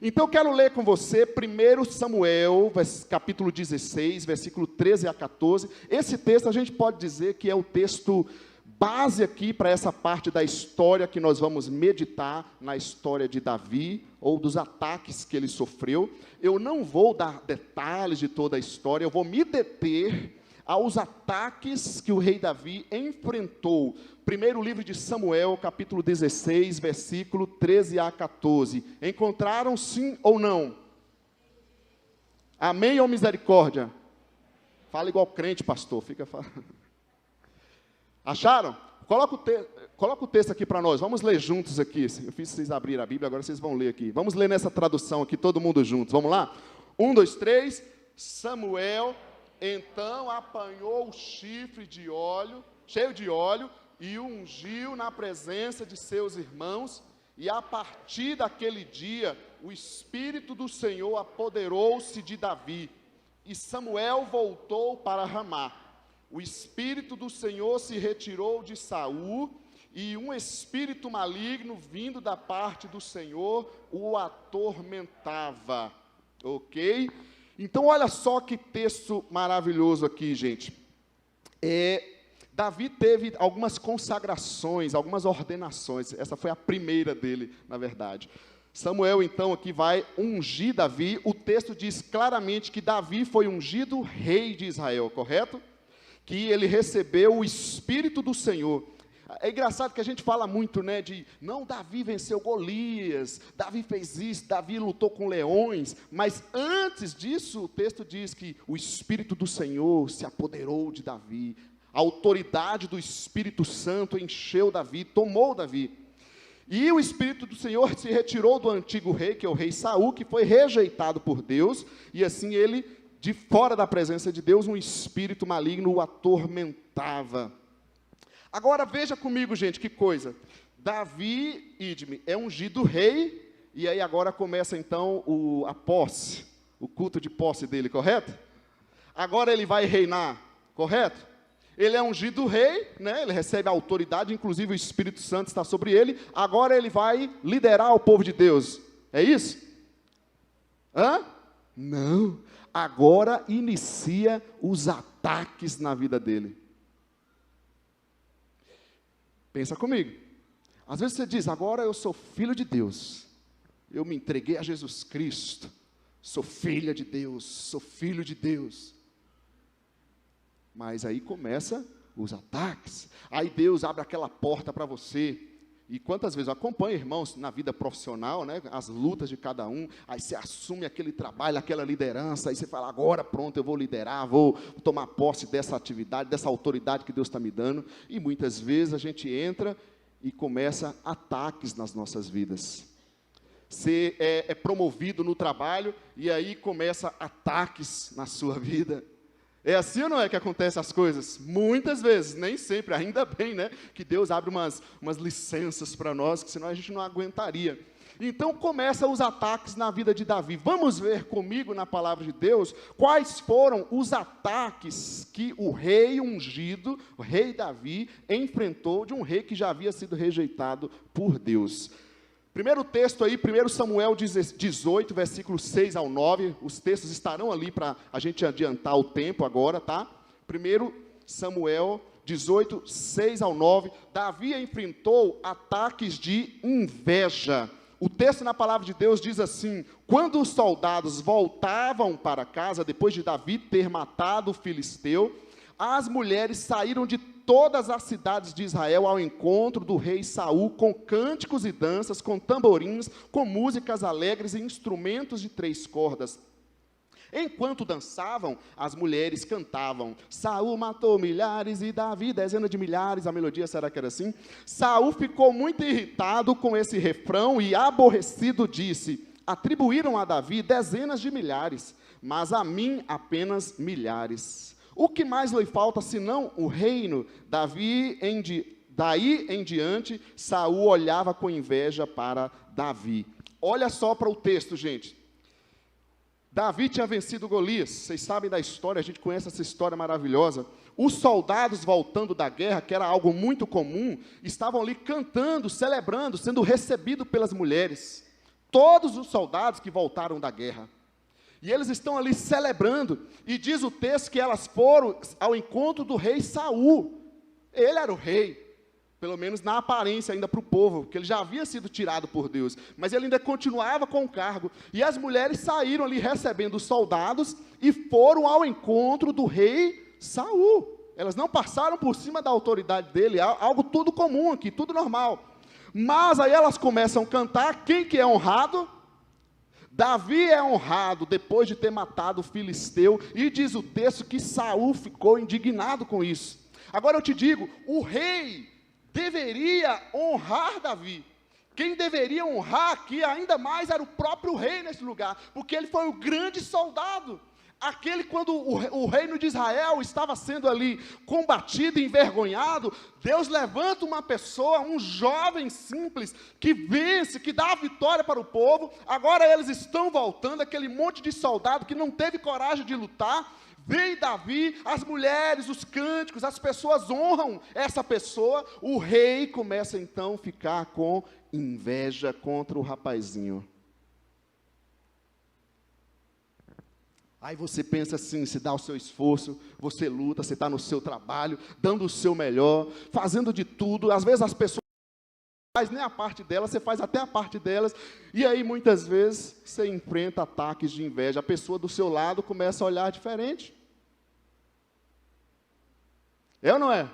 Então, eu quero ler com você 1 Samuel, capítulo 16, versículo 13 a 14. Esse texto a gente pode dizer que é o texto base aqui para essa parte da história que nós vamos meditar na história de Davi, ou dos ataques que ele sofreu. Eu não vou dar detalhes de toda a história, eu vou me deter aos ataques que o rei Davi enfrentou. Primeiro livro de Samuel, capítulo 16, versículo 13 a 14. Encontraram sim ou não? Amém ou misericórdia? Fala igual crente, pastor. Fica falando. Acharam? Coloca o texto aqui para nós. Vamos ler juntos aqui. Eu fiz vocês abrirem a Bíblia, agora vocês vão ler aqui. Vamos ler nessa tradução aqui, todo mundo juntos. Vamos lá? 1, 2, 3. Samuel então apanhou o chifre de óleo, cheio de óleo, e o ungiu na presença de seus irmãos, e a partir daquele dia, o Espírito do Senhor apoderou-se de Davi, e Samuel voltou para Ramá. O Espírito do Senhor se retirou de Saul, e um espírito maligno vindo da parte do Senhor o atormentava. Ok? Então, olha só que texto maravilhoso aqui, gente. Davi teve algumas consagrações, algumas ordenações. Essa foi a primeira dele, na verdade. Samuel, então, aqui vai ungir Davi. O texto diz claramente que Davi foi ungido rei de Israel, correto? Que ele recebeu o Espírito do Senhor. É engraçado que a gente fala muito, né, não, Davi venceu Golias, Davi fez isso, Davi lutou com leões, mas antes disso, o texto diz que o Espírito do Senhor se apoderou de Davi, a autoridade do Espírito Santo encheu Davi, tomou Davi, e o Espírito do Senhor se retirou do antigo rei, que é o rei Saul, que foi rejeitado por Deus, e assim ele, de fora da presença de Deus, um espírito maligno o atormentava. Agora veja comigo, gente, que coisa. Davi, Idme, é ungido rei, e aí agora começa então a posse, o culto de posse dele, correto? Agora ele vai reinar, correto? Ele é ungido rei, né? Ele recebe a autoridade, inclusive o Espírito Santo está sobre ele. Agora ele vai liderar o povo de Deus, é isso? Não, agora inicia os ataques na vida dele. Pensa comigo. Às vezes você diz, agora eu sou filho de Deus. Eu me entreguei a Jesus Cristo. Sou filha de Deus, sou filho de Deus. Mas aí começa os ataques. Aí Deus abre aquela porta para você. E quantas vezes eu acompanho, irmãos, na vida profissional, né, as lutas de cada um, aí você assume aquele trabalho, aquela liderança, aí você fala, agora pronto, eu vou liderar, vou tomar posse dessa atividade, dessa autoridade que Deus está me dando, e muitas vezes a gente entra e começa ataques nas nossas vidas. Você é promovido no trabalho, e aí começa ataques na sua vida. É assim ou não é que acontecem as coisas? Muitas vezes, nem sempre, ainda bem, né? Que Deus abre umas licenças para nós, que senão a gente não aguentaria. Então começam os ataques na vida de Davi. Vamos ver comigo na palavra de Deus, quais foram os ataques que o rei ungido, o rei Davi, enfrentou de um rei que já havia sido rejeitado por Deus. Primeiro texto aí, 1 Samuel 18, versículos 6 ao 9, os textos estarão ali para a gente adiantar o tempo agora, tá? 1 Samuel 18, 6 ao 9, Davi enfrentou ataques de inveja. O texto na palavra de Deus diz assim, quando os soldados voltavam para casa, depois de Davi ter matado o filisteu, as mulheres saíram de todas as cidades de Israel ao encontro do rei Saul, com cânticos e danças, com tamborins, com músicas alegres e instrumentos de 3 cordas. Enquanto dançavam, as mulheres cantavam, Saul matou milhares e Davi dezenas de milhares, a melodia será que era assim? Saul ficou muito irritado com esse refrão e aborrecido disse, atribuíram a Davi dezenas de milhares, mas a mim apenas milhares. O que mais lhe falta, senão o reino? Daí em diante, Saul olhava com inveja para Davi. Olha só para o texto, gente. Davi tinha vencido Golias. Vocês sabem da história, a gente conhece essa história maravilhosa. Os soldados voltando da guerra, que era algo muito comum, estavam ali cantando, celebrando, sendo recebidos pelas mulheres. todos os soldados que voltaram da guerra. E eles estão ali celebrando, e diz o texto que elas foram ao encontro do rei Saul. Ele era o rei, pelo menos na aparência ainda para o povo, porque ele já havia sido tirado por Deus, mas ele ainda continuava com o cargo. E as mulheres saíram ali recebendo os soldados e foram ao encontro do rei Saul. Elas não passaram por cima da autoridade dele, algo tudo comum aqui, tudo normal. Mas aí elas começam a cantar, quem que é honrado? Davi é honrado depois de ter matado o filisteu, e diz o texto que Saul ficou indignado com isso. Agora eu te digo, o rei deveria honrar Davi. Quem deveria honrar aqui ainda mais era o próprio rei nesse lugar, porque ele foi o grande soldado. Aquele, quando o reino de Israel estava sendo ali combatido e envergonhado, Deus levanta uma pessoa, um jovem simples, que vence, que dá a vitória para o povo. Agora eles estão voltando, aquele monte de soldado que não teve coragem de lutar. Vem Davi, as mulheres, os cânticos, as pessoas honram essa pessoa. O rei começa então a ficar com inveja contra o rapazinho. Aí você pensa assim, se dá o seu esforço, você luta, você está no seu trabalho, dando o seu melhor, fazendo de tudo. Às vezes as pessoas não fazem nem a parte delas, você faz até a parte delas. E aí muitas vezes você enfrenta ataques de inveja. A pessoa do seu lado começa a olhar diferente. É ou não é?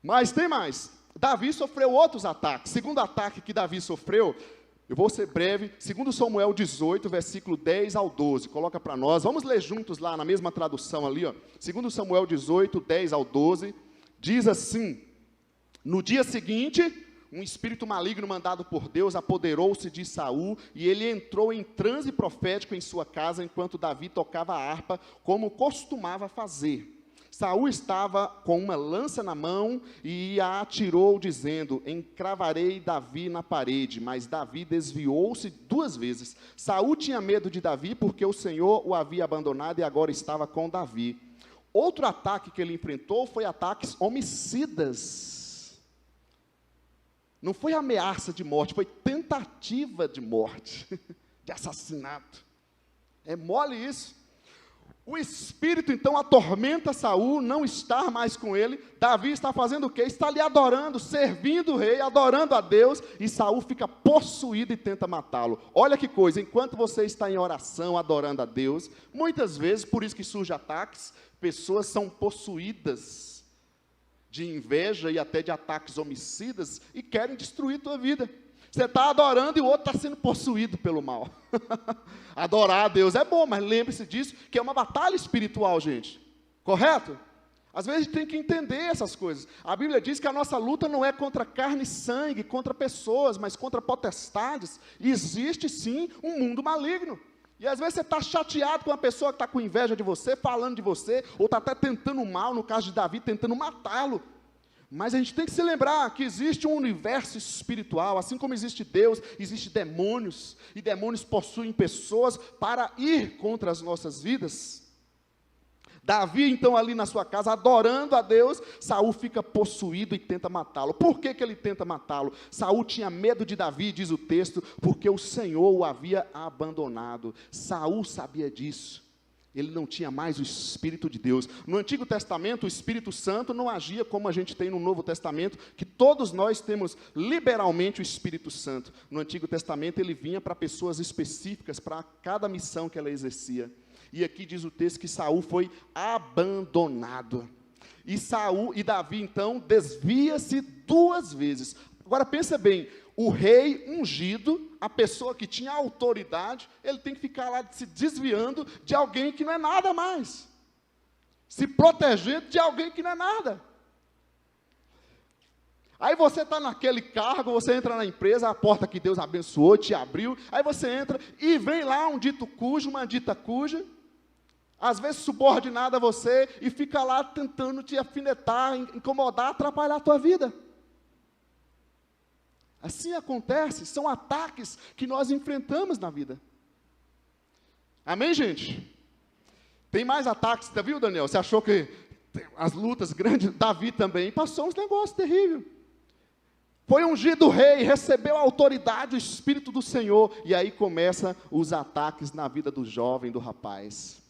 Mas tem mais. Davi sofreu outros ataques. Segundo ataque que Davi sofreu, eu vou ser breve, 2 Samuel 18, versículo 10 ao 12, coloca para nós, vamos ler juntos lá na mesma tradução ali, ó. 2 Samuel 18, 10 ao 12, diz assim: no dia seguinte, um espírito maligno mandado por Deus apoderou-se de Saul, e ele entrou em transe profético em sua casa, enquanto Davi tocava a harpa, como costumava fazer. Saul estava com uma lança na mão e a atirou, dizendo: encravarei Davi na parede. Mas Davi desviou-se 2 vezes. Saul tinha medo de Davi, porque o Senhor o havia abandonado e agora estava com Davi. Outro ataque que ele enfrentou foi ataques homicidas. Não foi ameaça de morte, foi tentativa de morte, de assassinato. É mole isso. O espírito então atormenta Saul, não está mais com ele. Davi está fazendo o quê? Está ali adorando, servindo o rei, adorando a Deus, e Saul fica possuído e tenta matá-lo. Olha que coisa, enquanto você está em oração, adorando a Deus, muitas vezes, por isso que surgem ataques, pessoas são possuídas de inveja e até de ataques homicidas e querem destruir tua vida. Você está adorando e o outro está sendo possuído pelo mal. Adorar a Deus é bom, mas lembre-se disso, que é uma batalha espiritual, gente. Correto? Às vezes a gente tem que entender essas coisas. A Bíblia diz que a nossa luta não é contra carne e sangue, contra pessoas, mas contra potestades. E existe sim um mundo maligno. E às vezes você está chateado com uma pessoa que está com inveja de você, falando de você, ou está até tentando mal, no caso de Davi, tentando matá-lo. Mas a gente tem que se lembrar que existe um universo espiritual, assim como existe Deus, existe demônios, e demônios possuem pessoas para ir contra as nossas vidas. Davi, então, ali na sua casa, adorando a Deus, Saul fica possuído e tenta matá-lo. Por que ele tenta matá-lo? Saul tinha medo de Davi, diz o texto, porque o Senhor o havia abandonado. Saul sabia disso. Ele não tinha mais o Espírito de Deus. No Antigo Testamento, o Espírito Santo não agia como a gente tem no Novo Testamento, que todos nós temos liberalmente o Espírito Santo. No Antigo Testamento, ele vinha para pessoas específicas, para cada missão que ela exercia. E aqui diz o texto que Saul foi abandonado. E Davi, então, desvia-se 2 vezes. Agora, pensa bem, o rei ungido, a pessoa que tinha autoridade, ele tem que ficar lá se desviando de alguém que não é nada mais. Se protegendo de alguém que não é nada. Aí você está naquele cargo, você entra na empresa, a porta que Deus abençoou, te abriu, aí você entra e vem lá um dito cujo, uma dita cuja, às vezes subordinada a você, e fica lá tentando te afinetar, incomodar, atrapalhar a tua vida. Assim acontece, são ataques que nós enfrentamos na vida. Amém, gente? Tem mais ataques, você viu, Daniel? Você achou que as lutas grandes, Davi também passou uns negócios terríveis. Foi ungido rei, recebeu a autoridade, o Espírito do Senhor. E aí começam os ataques na vida do jovem, do rapaz.